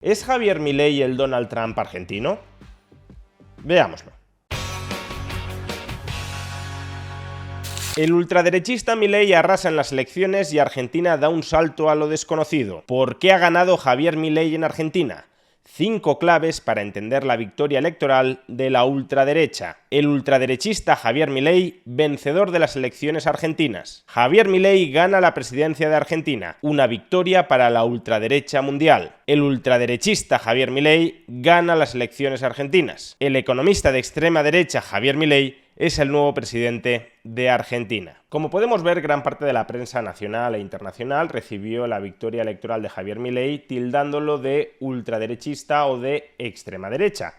¿Es Javier Milei el Donald Trump argentino? Veámoslo. El ultraderechista Milei arrasa en las elecciones y Argentina da un salto a lo desconocido. ¿Por qué ha ganado Javier Milei en Argentina? 5 claves para entender la victoria electoral de la ultraderecha. El ultraderechista Javier Milei, vencedor de las elecciones argentinas. Javier Milei gana la presidencia de Argentina, una victoria para la ultraderecha mundial. El ultraderechista Javier Milei gana las elecciones argentinas. El economista de extrema derecha Javier Milei es el nuevo presidente de Argentina. Como podemos ver, gran parte de la prensa nacional e internacional recibió la victoria electoral de Javier Milei tildándolo de ultraderechista o de extrema derecha.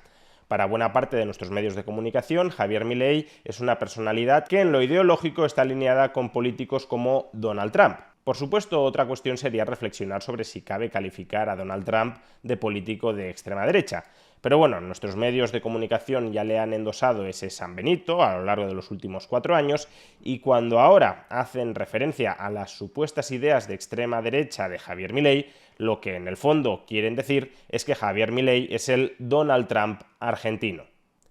Para buena parte de nuestros medios de comunicación, Javier Milei es una personalidad que en lo ideológico está alineada con políticos como Donald Trump. Por supuesto, otra cuestión sería reflexionar sobre si cabe calificar a Donald Trump de político de extrema derecha. Pero bueno, nuestros medios de comunicación ya le han endosado ese San Benito a lo largo de los últimos 4 años, y cuando ahora hacen referencia a las supuestas ideas de extrema derecha de Javier Milei, lo que en el fondo quieren decir es que Javier Milei es el Donald Trump argentino.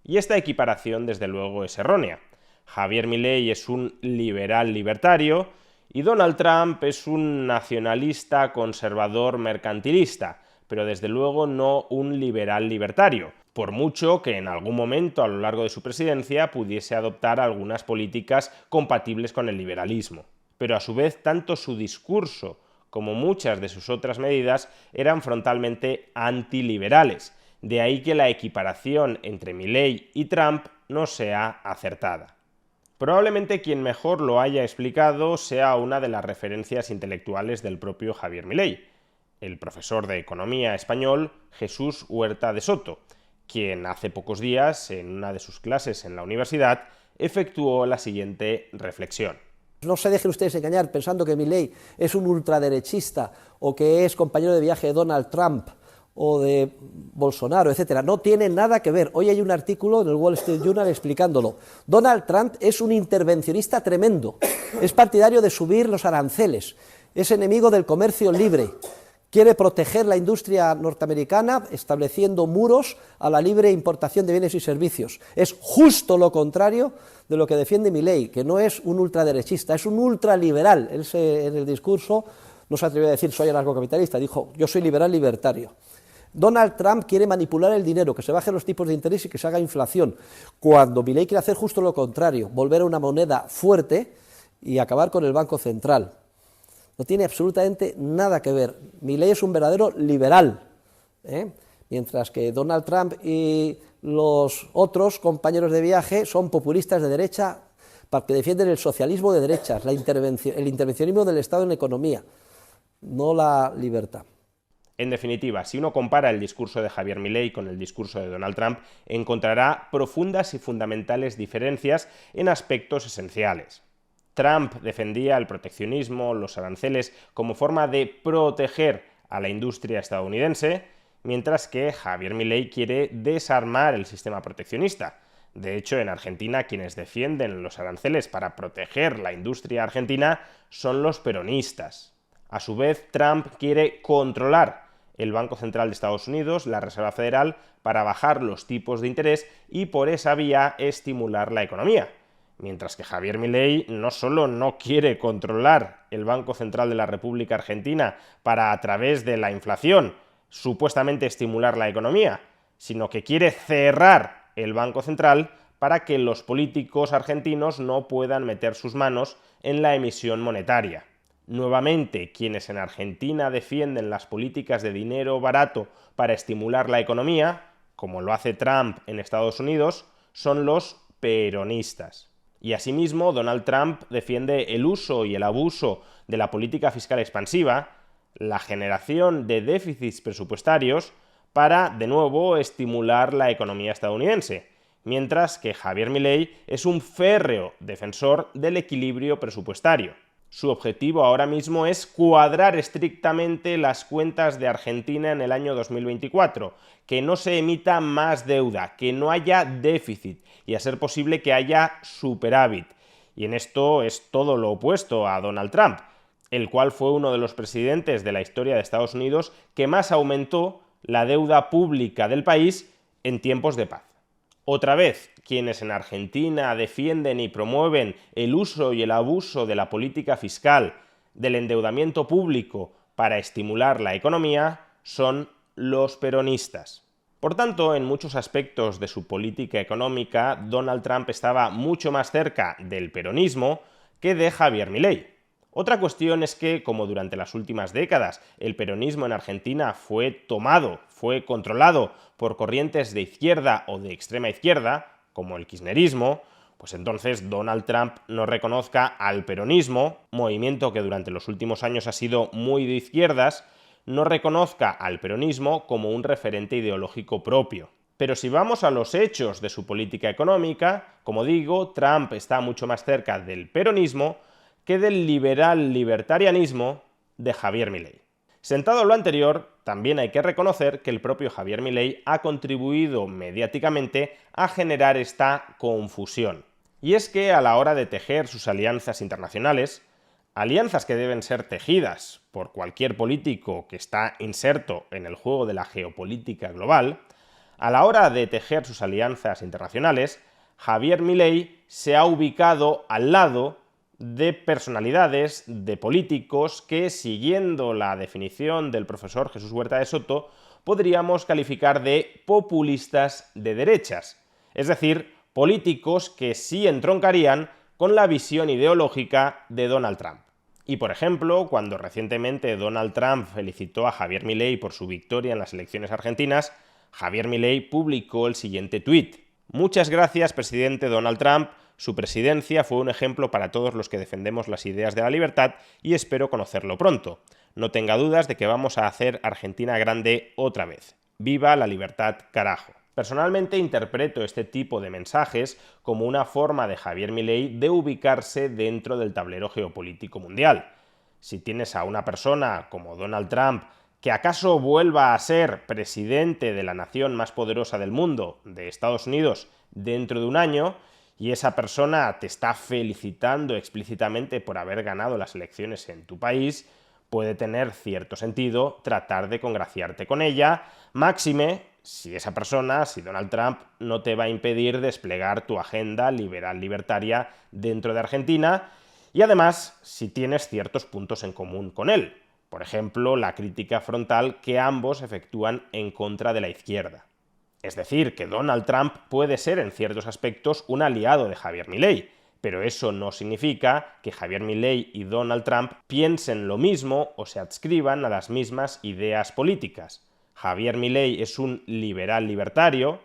Y esta equiparación desde luego es errónea. Javier Milei es un liberal libertario y Donald Trump es un nacionalista conservador mercantilista, pero desde luego no un liberal libertario, por mucho que en algún momento a lo largo de su presidencia pudiese adoptar algunas políticas compatibles con el liberalismo. Pero a su vez, tanto su discurso como muchas de sus otras medidas eran frontalmente antiliberales, de ahí que la equiparación entre Milei y Trump no sea acertada. Probablemente quien mejor lo haya explicado sea una de las referencias intelectuales del propio Javier Milei, el profesor de economía español Jesús Huerta de Soto, quien hace pocos días, en una de sus clases en la universidad, efectuó la siguiente reflexión. No se dejen ustedes engañar pensando que Milei es un ultraderechista o que es compañero de viaje de Donald Trump o de Bolsonaro, etcétera. No tiene nada que ver. Hoy hay un artículo en el Wall Street Journal explicándolo. Donald Trump es un intervencionista tremendo, es partidario de subir los aranceles, es enemigo del comercio libre, quiere proteger la industria norteamericana estableciendo muros a la libre importación de bienes y servicios. Es justo lo contrario de lo que defiende Milei, que no es un ultraderechista, es un ultraliberal. Él en el discurso no se atrevió a decir soy anarcocapitalista, dijo yo soy liberal libertario. Donald Trump quiere manipular el dinero, que se bajen los tipos de interés y que se haga inflación, cuando Milei quiere hacer justo lo contrario, volver a una moneda fuerte y acabar con el Banco Central. No tiene absolutamente nada que ver. Milei es un verdadero liberal, mientras que Donald Trump y los otros compañeros de viaje son populistas de derecha que defienden el socialismo de derechas, el intervencionismo del Estado en la economía, no la libertad. En definitiva, si uno compara el discurso de Javier Milei con el discurso de Donald Trump, encontrará profundas y fundamentales diferencias en aspectos esenciales. Trump defendía el proteccionismo, los aranceles, como forma de proteger a la industria estadounidense, mientras que Javier Milei quiere desarmar el sistema proteccionista. De hecho, en Argentina quienes defienden los aranceles para proteger la industria argentina son los peronistas. A su vez, Trump quiere controlar el Banco Central de Estados Unidos, la Reserva Federal, para bajar los tipos de interés y por esa vía estimular la economía. Mientras que Javier Milei no solo no quiere controlar el Banco Central de la República Argentina para, a través de la inflación, supuestamente estimular la economía, sino que quiere cerrar el Banco Central para que los políticos argentinos no puedan meter sus manos en la emisión monetaria. Nuevamente, quienes en Argentina defienden las políticas de dinero barato para estimular la economía, como lo hace Trump en Estados Unidos, son los peronistas. Y asimismo, Donald Trump defiende el uso y el abuso de la política fiscal expansiva, la generación de déficits presupuestarios para, de nuevo, estimular la economía estadounidense, mientras que Javier Milei es un férreo defensor del equilibrio presupuestario. Su objetivo ahora mismo es cuadrar estrictamente las cuentas de Argentina en el año 2024, que no se emita más deuda, que no haya déficit y, a ser posible, que haya superávit. Y en esto es todo lo opuesto a Donald Trump, el cual fue uno de los presidentes de la historia de Estados Unidos que más aumentó la deuda pública del país en tiempos de paz. Otra vez, quienes en Argentina defienden y promueven el uso y el abuso de la política fiscal, del endeudamiento público para estimular la economía, son los peronistas. Por tanto, en muchos aspectos de su política económica, Donald Trump estaba mucho más cerca del peronismo que de Javier Milei. Otra cuestión es que, como durante las últimas décadas el peronismo en Argentina fue controlado por corrientes de izquierda o de extrema izquierda, como el kirchnerismo, pues entonces Donald Trump no reconozca al peronismo, movimiento que durante los últimos años ha sido muy de izquierdas, no reconozca al peronismo como un referente ideológico propio. Pero si vamos a los hechos de su política económica, como digo, Trump está mucho más cerca del peronismo que del liberal libertarianismo de Javier Milei. Sentado lo anterior, también hay que reconocer que el propio Javier Milei ha contribuido mediáticamente a generar esta confusión. Y es que a la hora de tejer sus alianzas internacionales, alianzas que deben ser tejidas por cualquier político que está inserto en el juego de la geopolítica global, a la hora de tejer sus alianzas internacionales, Javier Milei se ha ubicado al lado de personalidades, de políticos que, siguiendo la definición del profesor Jesús Huerta de Soto, podríamos calificar de populistas de derechas, es decir, políticos que sí entroncarían con la visión ideológica de Donald Trump. Y por ejemplo, cuando recientemente Donald Trump felicitó a Javier Milei por su victoria en las elecciones argentinas, Javier Milei publicó el siguiente tuit: «Muchas gracias, presidente Donald Trump. Su presidencia fue un ejemplo para todos los que defendemos las ideas de la libertad y espero conocerlo pronto. No tenga dudas de que vamos a hacer Argentina grande otra vez. ¡Viva la libertad, carajo!». Personalmente interpreto este tipo de mensajes como una forma de Javier Milei de ubicarse dentro del tablero geopolítico mundial. Si tienes a una persona como Donald Trump, que acaso vuelva a ser presidente de la nación más poderosa del mundo, de Estados Unidos, dentro de un año, y esa persona te está felicitando explícitamente por haber ganado las elecciones en tu país, puede tener cierto sentido tratar de congraciarte con ella, máxime si esa persona, si Donald Trump, no te va a impedir desplegar tu agenda liberal-libertaria dentro de Argentina, y además si tienes ciertos puntos en común con él. Por ejemplo, la crítica frontal que ambos efectúan en contra de la izquierda. Es decir, que Donald Trump puede ser en ciertos aspectos un aliado de Javier Milei, pero eso no significa que Javier Milei y Donald Trump piensen lo mismo o se adscriban a las mismas ideas políticas. Javier Milei es un liberal libertario,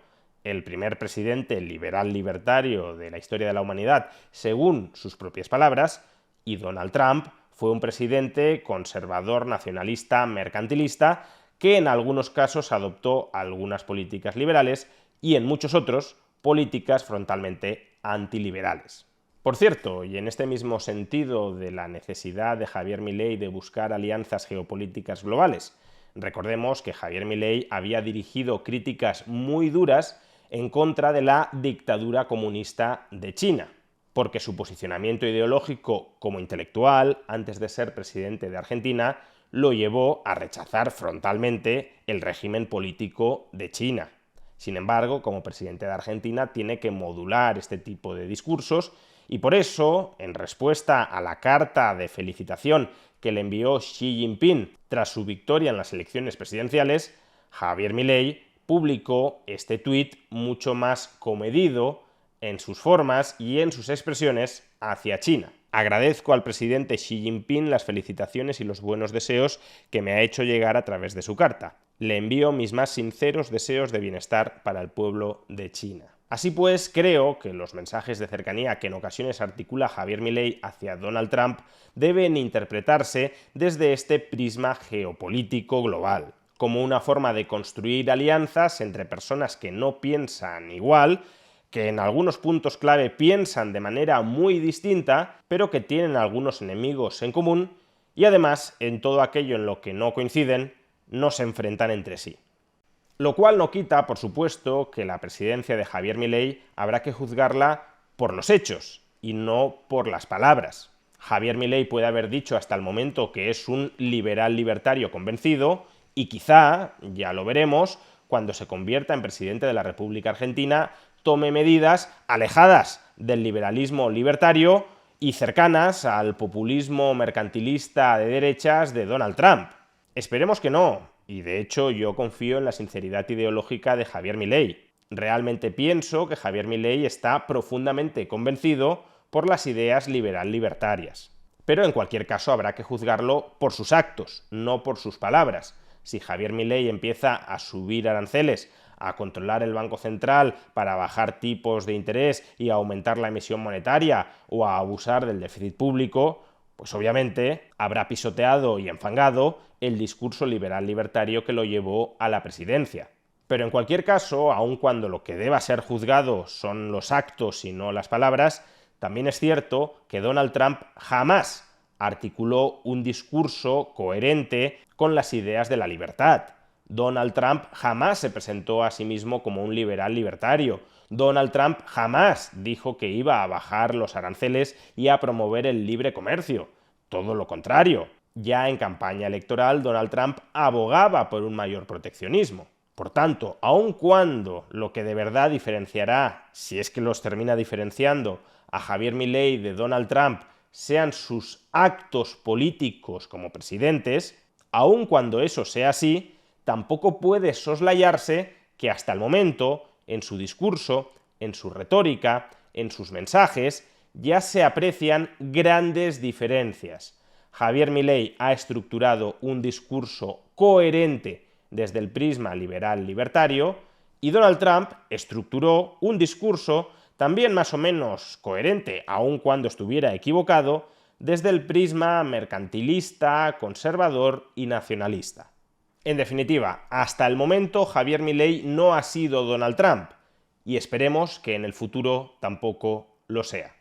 el primer presidente liberal libertario de la historia de la humanidad, según sus propias palabras, y Donald Trump fue un presidente conservador, nacionalista, mercantilista, que en algunos casos adoptó algunas políticas liberales y en muchos otros políticas frontalmente antiliberales. Por cierto, y en este mismo sentido de la necesidad de Javier Milei de buscar alianzas geopolíticas globales, recordemos que Javier Milei había dirigido críticas muy duras en contra de la dictadura comunista de China, porque su posicionamiento ideológico como intelectual, antes de ser presidente de Argentina, lo llevó a rechazar frontalmente el régimen político de China. Sin embargo, como presidente de Argentina, tiene que modular este tipo de discursos y por eso, en respuesta a la carta de felicitación que le envió Xi Jinping tras su victoria en las elecciones presidenciales, Javier Milei publicó este tuit mucho más comedido en sus formas y en sus expresiones hacia China. Agradezco al presidente Xi Jinping las felicitaciones y los buenos deseos que me ha hecho llegar a través de su carta. Le envío mis más sinceros deseos de bienestar para el pueblo de China. Así pues, creo que los mensajes de cercanía que en ocasiones articula Javier Milei hacia Donald Trump deben interpretarse desde este prisma geopolítico global, como una forma de construir alianzas entre personas que no piensan igual, que en algunos puntos clave piensan de manera muy distinta, pero que tienen algunos enemigos en común, y además, en todo aquello en lo que no coinciden, no se enfrentan entre sí. Lo cual no quita, por supuesto, que la presidencia de Javier Milei habrá que juzgarla por los hechos, y no por las palabras. Javier Milei puede haber dicho hasta el momento que es un liberal libertario convencido, Y quizá, ya lo veremos, cuando se convierta en presidente de la República Argentina, tome medidas alejadas del liberalismo libertario y cercanas al populismo mercantilista de derechas de Donald Trump. Esperemos que no, y de hecho yo confío en la sinceridad ideológica de Javier Milei. Realmente pienso que Javier Milei está profundamente convencido por las ideas liberal-libertarias. Pero en cualquier caso habrá que juzgarlo por sus actos, no por sus palabras. Si Javier Milei empieza a subir aranceles, a controlar el Banco Central para bajar tipos de interés y a aumentar la emisión monetaria o a abusar del déficit público, pues obviamente habrá pisoteado y enfangado el discurso liberal libertario que lo llevó a la presidencia. Pero en cualquier caso, aun cuando lo que deba ser juzgado son los actos y no las palabras, también es cierto que Donald Trump jamás articuló un discurso coherente con las ideas de la libertad. Donald Trump jamás se presentó a sí mismo como un liberal libertario. Donald Trump jamás dijo que iba a bajar los aranceles y a promover el libre comercio. Todo lo contrario. Ya en campaña electoral, Donald Trump abogaba por un mayor proteccionismo. Por tanto, aun cuando lo que de verdad diferenciará, si es que los termina diferenciando, a Javier Milei de Donald Trump sean sus actos políticos como presidentes, aun cuando eso sea así, tampoco puede soslayarse que hasta el momento, en su discurso, en su retórica, en sus mensajes, ya se aprecian grandes diferencias. Javier Milei ha estructurado un discurso coherente desde el prisma liberal-libertario y Donald Trump estructuró un discurso también más o menos coherente, aun cuando estuviera equivocado, desde el prisma mercantilista, conservador y nacionalista. En definitiva, hasta el momento Javier Milei no ha sido Donald Trump y esperemos que en el futuro tampoco lo sea.